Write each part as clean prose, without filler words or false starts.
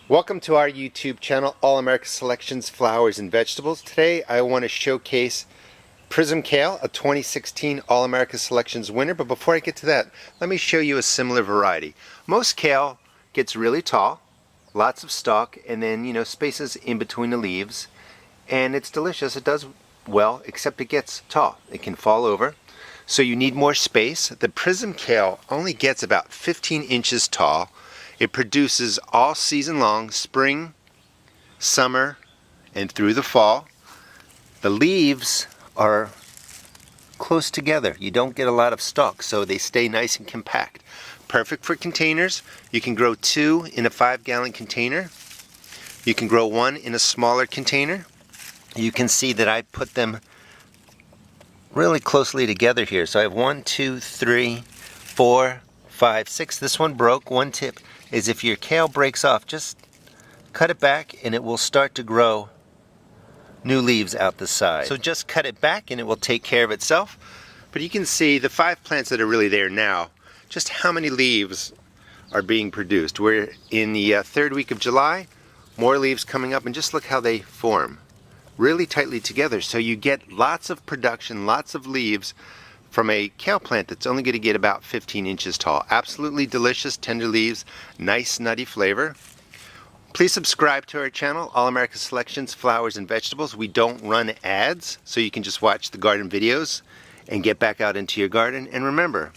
Welcome to our YouTube channel, All America Selections Flowers and Vegetables. Today I want to showcase Prizm Kale, a 2016 All America Selections winner. But before I get to that, let me show you a similar variety. Most kale gets really tall, lots of stalk, and then spaces in between the leaves. And it's delicious. It does well, except it gets tall. It can fall over. So you need more space. The Prizm Kale only gets about 15 inches tall. It produces all season long, spring, summer, and through the fall. The leaves are close together. You don't get a lot of stalk, so they stay nice and compact. Perfect for containers. You can grow 2 in a 5-gallon container. You can grow 1 in a smaller container. You can see that I put them really closely together here. So I have 1, 2, 3, 4, 5, 6. This one broke. One tip is if your kale breaks off, just cut it back and it will start to grow new leaves out the side. So just cut it back and it will take care of itself. But you can see the 5 plants that are really there now, just how many leaves are being produced. We're in the 3rd week of July, more leaves coming up, and just look how they form. Really tightly together, so you get lots of production, lots of leaves from a kale plant that's only going to get about 15 inches tall. Absolutely delicious, tender leaves, nice nutty flavor. Please subscribe to our channel, All America Selections Flowers and Vegetables. We don't run ads, so you can just watch the garden videos and get back out into your garden. And remember,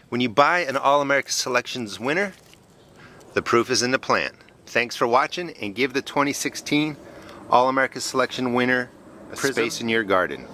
when you buy an All America Selections winner, the proof is in the plant. Thanks for watching, and give the 2016 All America Selection winner a space in your garden.